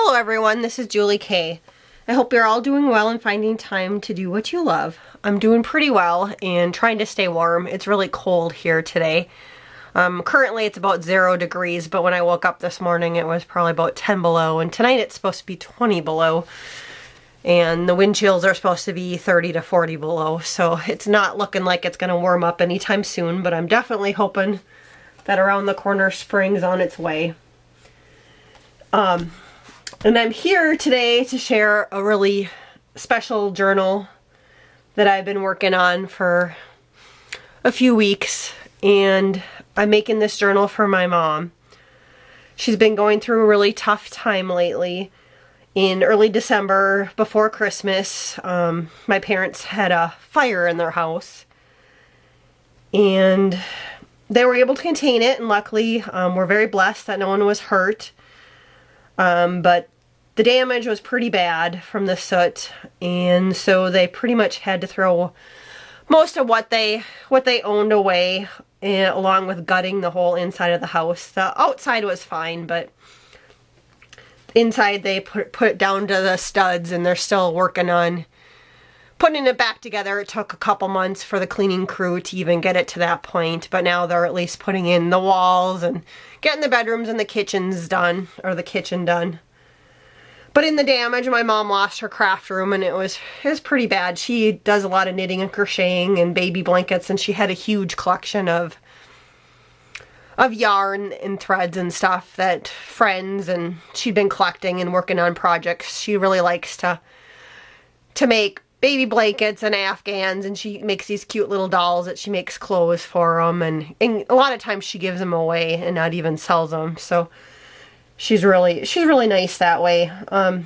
Hello everyone, this is Julie K. I hope you're all doing well and finding time to do what you love. I'm doing pretty well and trying to stay warm. It's really cold here today. Currently it's about 0 degrees, but when I woke up this morning it was probably about 10 below, and tonight it's supposed to be 20 below. And the wind chills are supposed to be 30 to 40 below, so it's not looking like it's going to warm up anytime soon, but I'm definitely hoping that around the corner spring's on its way. And I'm here today to share a really special journal that I've been working on for a few weeks, and I'm making this journal for my mom. She's been going through a really tough time lately. In early December, before Christmas, my parents had a fire in their house, and they were able to contain it, and luckily we're very blessed that no one was hurt. But the damage was pretty bad from the soot, and so they pretty much had to throw most of what they owned away, along with gutting the whole inside of the house. The outside was fine, but inside they put it down to the studs, and they're still working on putting it back together. It took a couple months for the cleaning crew to even get it to that point, but now they're at least putting in the walls and getting the bedrooms and the kitchens done, or the kitchen done. But in the damage, my mom lost her craft room, and it was pretty bad. She does a lot of knitting and crocheting and baby blankets, and she had a huge collection of yarn and threads and stuff that friends, and she'd been collecting and working on projects. She really likes to make baby blankets and afghans, and she makes these cute little dolls that she makes clothes for them, and a lot of times she gives them away and not even sells them. So she's really nice that way. But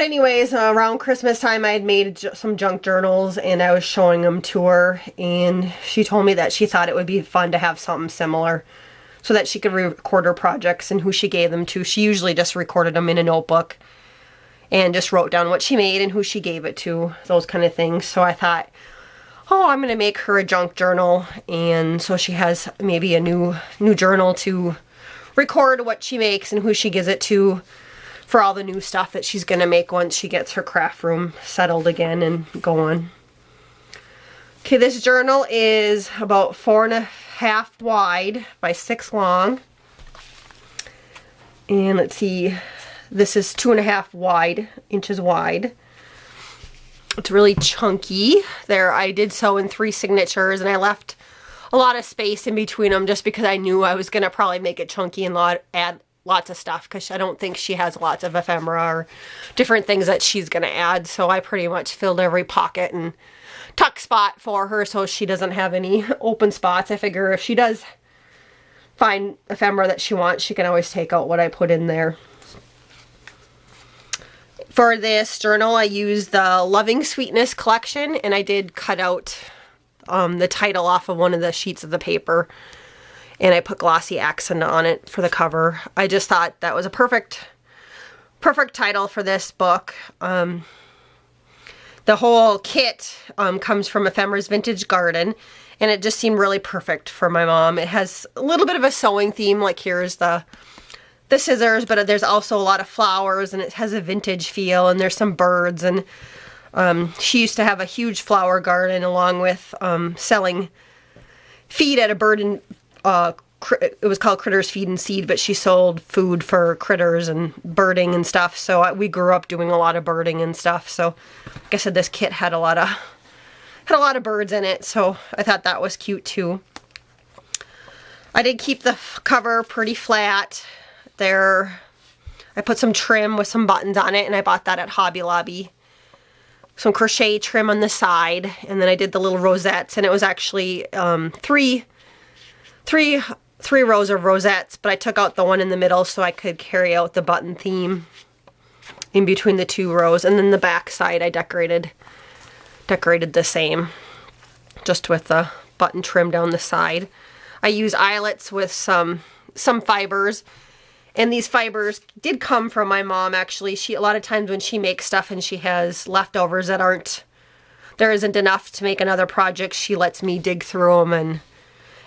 anyways, around Christmas time I had made some junk journals, and I was showing them to her, and she told me that she thought it would be fun to have something similar so that she could record her projects and who she gave them to. She usually just recorded them in a notebook and just wrote down what she made and who she gave it to, those kind of things. So I thought, oh, I'm gonna make her a junk journal, and so she has maybe a new journal to record what she makes and who she gives it to for all the new stuff that she's gonna make once she gets her craft room settled again and going. Okay, this journal is about 4.5 wide by 6 long. And let's see, this is 2.5 inches wide. It's really chunky. There, I did sew in 3 signatures, and I left a lot of space in between them just because I knew I was gonna probably make it chunky and add lots of stuff, because I don't think she has lots of ephemera or different things that she's gonna add. So I pretty much filled every pocket and tuck spot for her so she doesn't have any open spots. I figure if she does find ephemera that she wants, she can always take out what I put in there. For this journal I used the Loving Sweetness collection, and I did cut out the title off of one of the sheets of the paper, and I put glossy accent on it for the cover. I just thought that was a perfect title for this book. The whole kit comes from Ephemera's Vintage Garden, and it just seemed really perfect for my mom. It has a little bit of a sewing theme, like here's the scissors, but there's also a lot of flowers, and it has a vintage feel, and there's some birds, and she used to have a huge flower garden along with selling feed at a bird and it was called Critters Feed and Seed, but she sold food for critters and birding and stuff. So we grew up doing a lot of birding and stuff. So like I said, this kit had a lot of birds in it, so I thought that was cute too. I did keep the cover pretty flat. There, I put some trim with some buttons on it, and I bought that at Hobby Lobby. Some crochet trim on the side, and then I did the little rosettes, and it was actually three rows of rosettes, but I took out the one in the middle so I could carry out the button theme in between the 2 rows, and then the back side I decorated the same, just with the button trim down the side. I use eyelets with some fibers. And these fibers did come from my mom, actually. A lot of times when she makes stuff and she has leftovers that there isn't enough to make another project, she lets me dig through them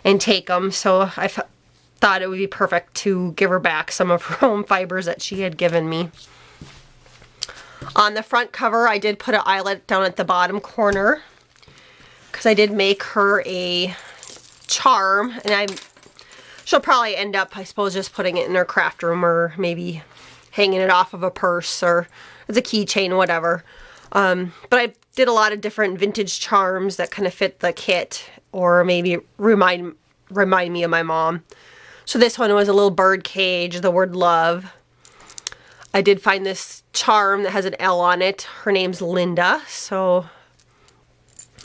and take them. So I thought thought it would be perfect to give her back some of her own fibers that she had given me. On the front cover, I did put an eyelet down at the bottom corner because I did make her a charm, and she'll probably end up, I suppose, just putting it in her craft room or maybe hanging it off of a purse or as a keychain, whatever. But I did a lot of different vintage charms that kind of fit the kit or maybe remind me of my mom. So this one was a little bird cage, the word love. I did find this charm that has an L on it. Her name's Linda, so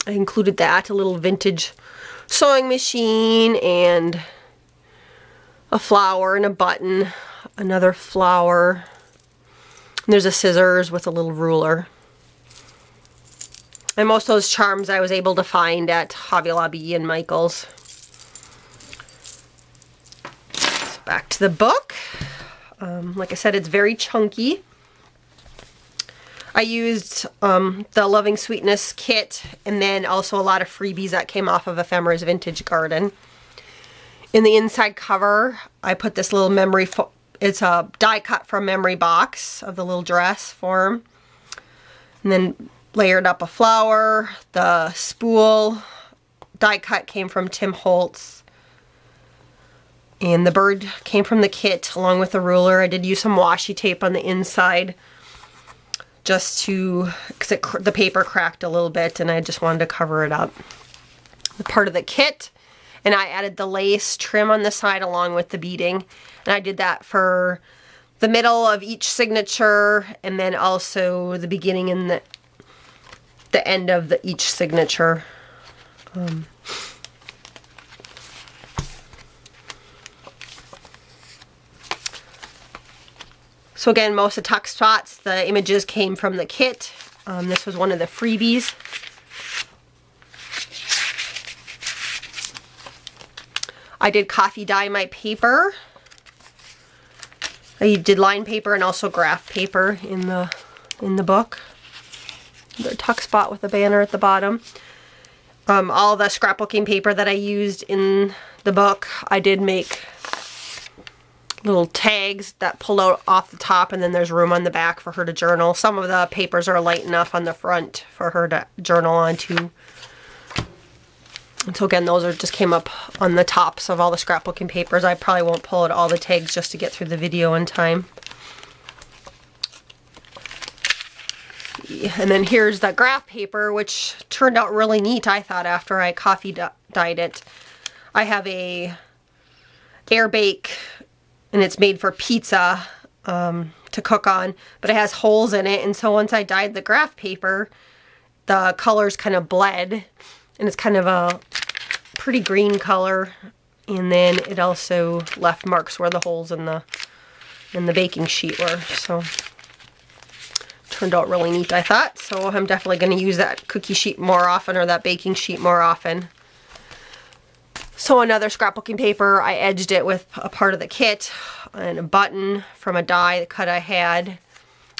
I included that, a little vintage sewing machine and a flower and a button, another flower, and there's a scissors with a little ruler. And most of those charms I was able to find at Hobby Lobby and Michael's. So back to the book. Like I said, it's very chunky. I used the Loving Sweetness kit and then also a lot of freebies that came off of Ephemera's Vintage Garden. In the inside cover, I put this little memory, it's a die cut from memory box of the little dress form. And then layered up a flower. The spool die cut came from Tim Holtz. And the bird came from the kit along with the ruler. I did use some washi tape on the inside just to, because the paper cracked a little bit and I just wanted to cover it up. The part of the kit, and I added the lace trim on the side along with the beading. And I did that for the middle of each signature and then also the beginning and the end of each signature. So again, most of the tuck spots, the images came from the kit. This was one of the freebies. I did coffee dye my paper. I did line paper and also graph paper in the book. The tuck spot with the banner at the bottom. All the scrapbooking paper that I used in the book, I did make little tags that pulled out off the top, and then there's room on the back for her to journal. Some of the papers are light enough on the front for her to journal onto. And so again, those just came up on the tops of all the scrapbooking papers. I probably won't pull out all the tags just to get through the video in time. And then here's the graph paper, which turned out really neat, I thought, after I coffee dyed it. I have a air bake, and it's made for pizza to cook on, but it has holes in it, and so once I dyed the graph paper, the colors kind of bled, and it's kind of a pretty green color, and then it also left marks where the holes in the baking sheet were. So turned out really neat, I thought. So I'm definitely going to use that cookie sheet more often, or that baking sheet more often. So another scrapbooking paper, I edged it with a part of the kit and a button from a die cut I had.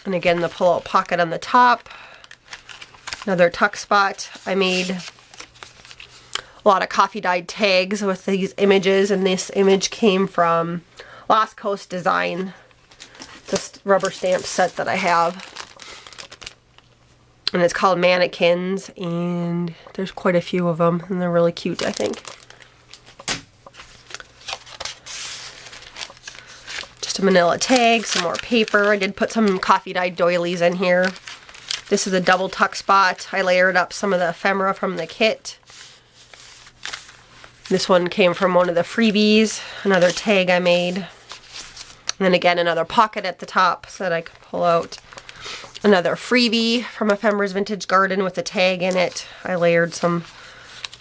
And again, the pull-out pocket on the top. Another tuck spot. I made a lot of coffee dyed tags with these images, and this image came from Lost Coast Design, this rubber stamp set that I have. And it's called Mannequins, and there's quite a few of them, and they're really cute, I think. Just a manila tag, some more paper. I did put some coffee dyed doilies in here. This is a double tuck spot. I layered up some of the ephemera from the kit. This one came from one of the freebies, another tag I made. And then again, another pocket at the top so that I could pull out. Another freebie from Ephemera's Vintage Garden with a tag in it. I layered some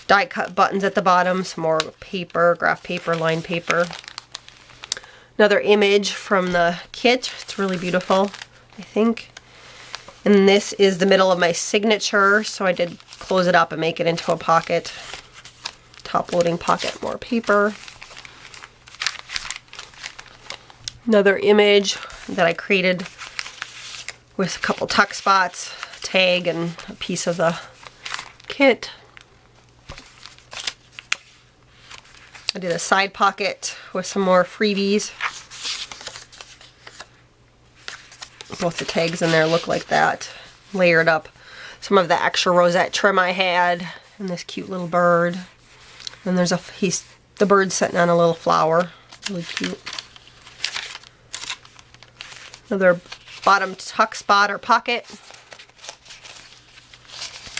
die cut buttons at the bottom, some more paper, graph paper, line paper. Another image from the kit. It's really beautiful, I think. And this is the middle of my signature, so I did close it up and make it into a pocket. Top loading pocket, more paper. Another image that I created with a couple tuck spots, tag, and a piece of the kit. I did a side pocket with some more freebies. Both the tags in there look like that, layered up. Some of the extra rosette trim I had, and this cute little bird. And there's the bird's sitting on a little flower, really cute. Another bottom tuck spot or pocket.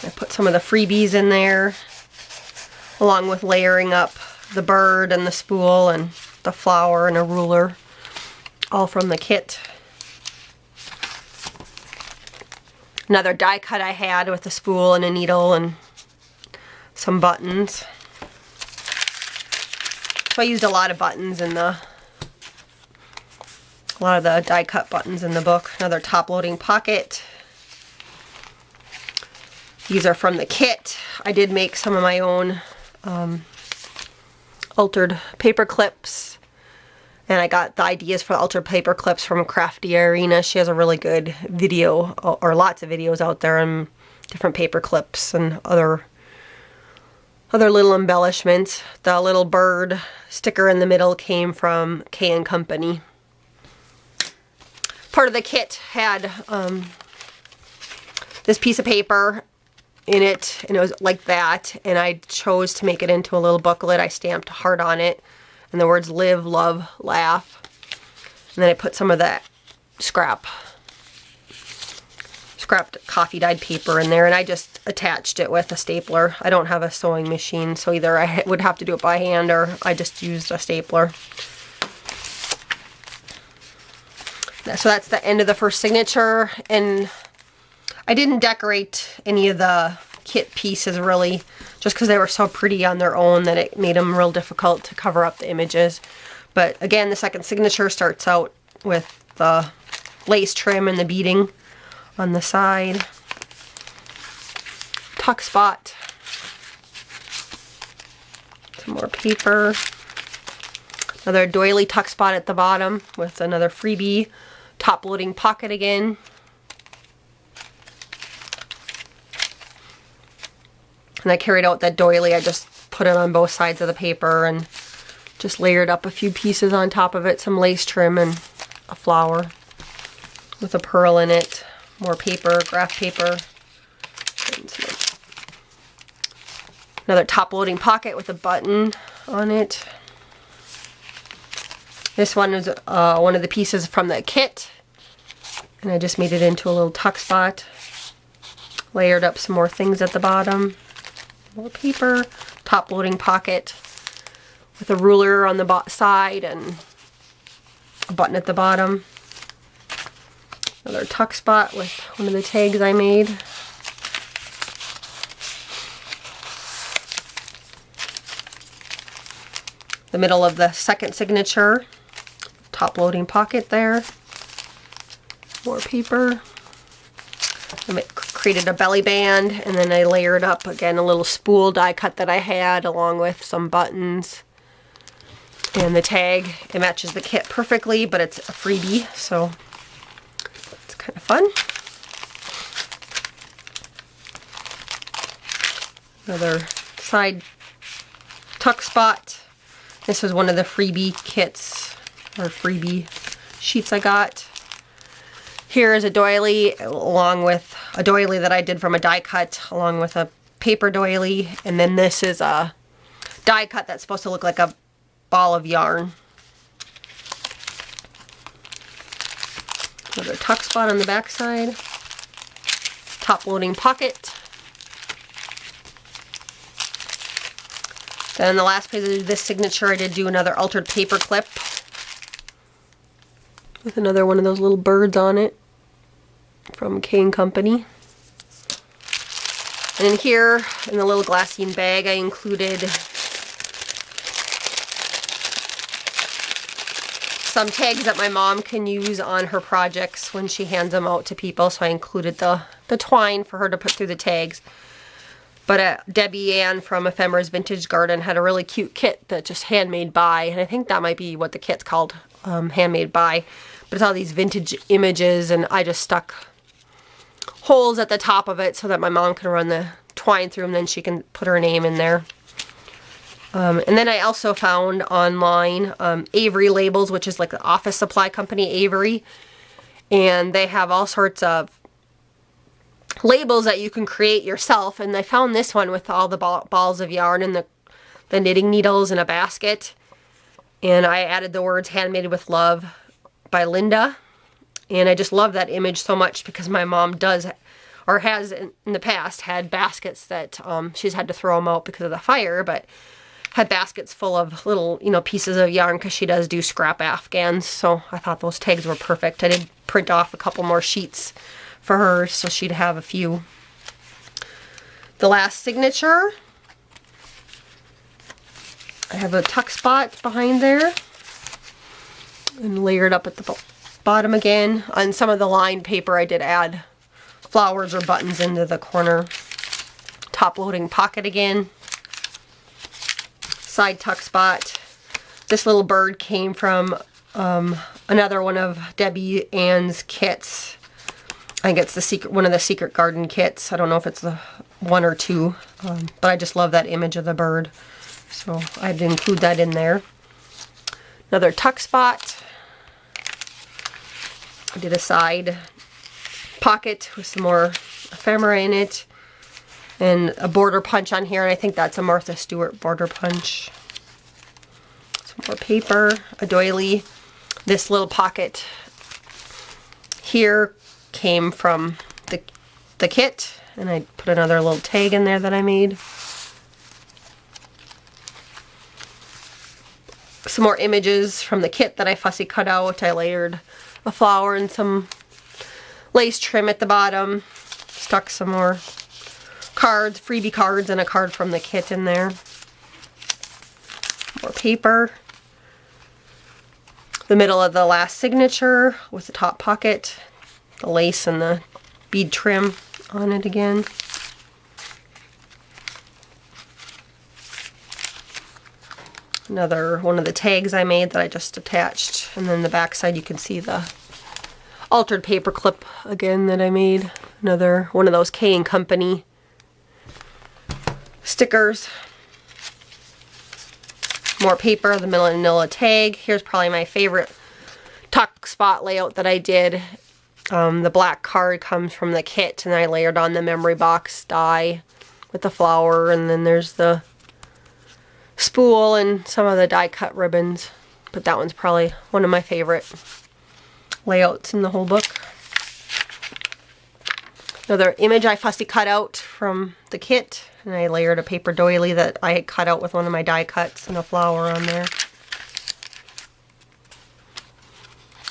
I put some of the freebies in there, along with layering up the bird and the spool and the flower and a ruler, all from the kit. Another die cut I had with a spool and a needle and some buttons. So I used a lot of buttons in a lot of the die cut buttons in the book. Another top loading pocket. These are from the kit. I did make some of my own altered paper clips. And I got the ideas for the altered paper clips from Craftyirina. She has a really good video, or lots of videos out there on different paper clips and other little embellishments. The little bird sticker in the middle came from K & Company. Part of the kit had this piece of paper in it, and it was like that, and I chose to make it into a little booklet. I stamped heart on it and the words live, love, laugh. And then I put some of that scrapped coffee dyed paper in there, and I just attached it with a stapler. I don't have a sewing machine, so either I would have to do it by hand or I just used a stapler. So that's the end of the first signature, and I didn't decorate any of the kit pieces really, just because they were so pretty on their own that it made them real difficult to cover up the images. But again, the second signature starts out with the lace trim and the beading on the side. Tuck spot. Some more paper. Another doily tuck spot at the bottom with another freebie. Top loading pocket again. And I carried out that doily. I just put it on both sides of the paper and just layered up a few pieces on top of it. Some lace trim and a flower with a pearl in it. More paper, graph paper. Another top loading pocket with a button on it. This one is one of the pieces from the kit. And I just made it into a little tuck spot. Layered up some more things at the bottom. More paper, top loading pocket with a ruler on the side and a button at the bottom. Another tuck spot with one of the tags I made. The middle of the second signature, top loading pocket there. More paper. I created a belly band, and then I layered up again a little spool die cut that I had along with some buttons and the tag. It matches the kit perfectly, but it's a freebie, so it's kind of fun. Another side tuck spot. This was one of the freebie kits or freebie sheets I got. Here is a doily along with a doily that I did from a die cut along with a paper doily, and then this is a die cut that's supposed to look like a ball of yarn. Another tuck spot on the back side. Top loading pocket. Then the last page of this signature I did do another altered paper clip with another one of those little birds on it from K & Company. And in here, in the little glassine bag, I included some tags that my mom can use on her projects when she hands them out to people. So I included the twine for her to put through the tags. But Debbie Ann from Ephemera's Vintage Garden had a really cute kit that just handmade by, and I think that might be what the kit's called, handmade by. But it's all these vintage images, and I just stuck holes at the top of it so that my mom can run the twine through, and then she can put her name in there. And then I also found online Avery labels, which is like the office supply company, Avery. And they have all sorts of labels that you can create yourself. And I found this one with all the balls of yarn and the knitting needles in a basket. And I added the words "Handmade with Love" by Linda. And I just love that image so much because my mom does, or has in the past, had baskets that she's had to throw them out because of the fire, but had baskets full of little, pieces of yarn because she does do scrap afghans. So I thought those tags were perfect. I did print off a couple more sheets for her so she'd have a few. The last signature, I have a tuck spot behind there and layered up at the bottom again. On some of the lined paper I did add flowers or buttons into the corner. Top loading pocket again. Side tuck spot. This little bird came from another one of Debbie Ann's kits. I think it's one of the Secret Garden kits. I don't know if it's the one or two, but I just love that image of the bird. So I had to include that in there. Another tuck spot. I did a side pocket with some more ephemera in it. And a border punch on here, and I think that's a Martha Stewart border punch. Some more paper, a doily. This little pocket here came from the kit, and I put another little tag in there that I made. Some more images from the kit that I fussy cut out. I layered a flower and some lace trim at the bottom. Stuck some more cards, freebie cards, and a card from the kit in there. More paper. The middle of the last signature with the top pocket, the lace and the bead trim on it again. Another one of the tags I made that I just attached, and then the back side you can see the altered paper clip again that I made. Another one of those K & Company stickers. More paper, the manila tag. Here's probably my favorite tuck spot layout that I did. The black card comes from the kit, and I layered on the memory box die with the flower, and then there's the spool and some of the die cut ribbons. But that one's probably one of my favorite layouts in the whole book. Another image I fussy cut out from the kit, and I layered a paper doily that I had cut out with one of my die cuts and a flower on there.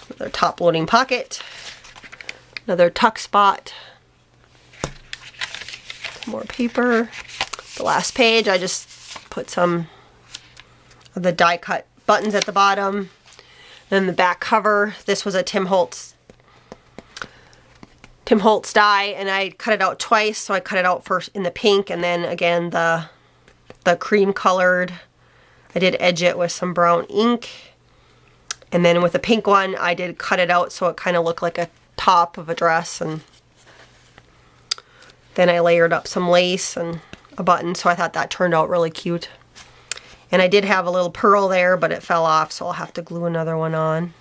Another top loading pocket. Another tuck spot. Some more paper. The last page I just put some of the die cut buttons at the bottom. Then the back cover, this was a Tim Holtz die, and I cut it out twice. So I cut it out first in the pink, and then again the cream colored. I did edge it with some brown ink, and then with the pink one I did cut it out so it kind of looked like a top of a dress, and then I layered up some lace and a button, so I thought that turned out really cute. And I did have a little pearl there, but it fell off, so I'll have to glue another one on.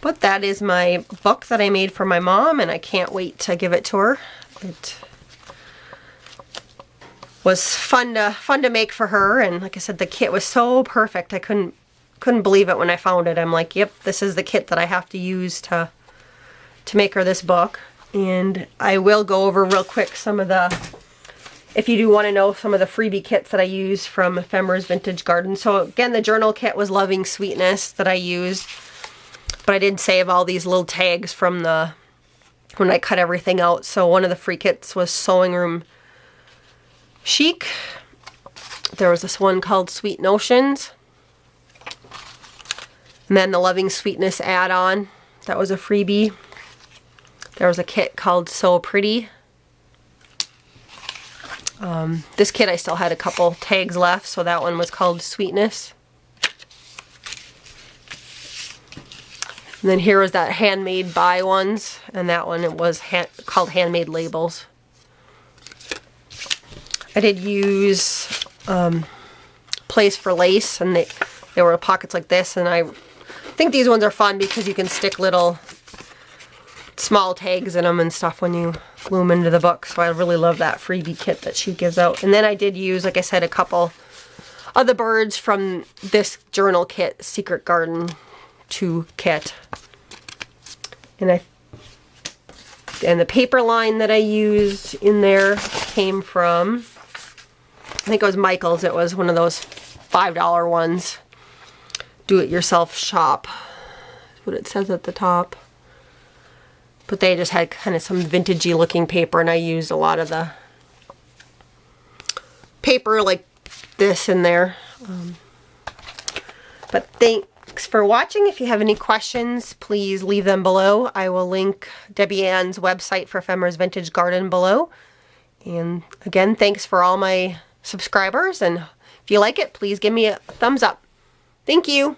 But that is my book that I made for my mom, and I can't wait to give it to her. It was fun to make for her, and like I said, the kit was so perfect. I couldn't believe it when I found it. I'm like, yep, this is the kit that I have to use to make her this book. And I will go over real quick some of the, if you do want to know, some of the freebie kits that I used from Ephemera's Vintage Garden. So again, the journal kit was Loving Sweetness that I used. But I did save all these little tags from when I cut everything out. So one of the free kits was Sewing Room Chic. There was this one called Sweet Notions. And then the Loving Sweetness add-on. That was a freebie. There was a kit called So Pretty. This kit I still had a couple tags left, so that one was called Sweetness. And then here was that handmade by ones, and that one it was called Handmade Labels. I did use place for lace, and they were pockets like this, and I think these ones are fun because you can stick little small tags in them and stuff when you glue them into the book. So I really love that freebie kit that she gives out. And then I did use, like I said, a couple of the birds from this journal kit, Secret Garden 2 kit. And the paper line that I used in there came from, I think it was Michael's. It was one of those $5 ones. Do-it-yourself shop. That's what it says at the top. But they just had kind of some vintagey looking paper, and I used a lot of the paper like this in there. But thanks for watching. If you have any questions, please leave them below. I will link Debbie Ann's website for Ephemeris Vintage Garden below. And again, thanks for all my subscribers, and if you like it, please give me a thumbs up. Thank you.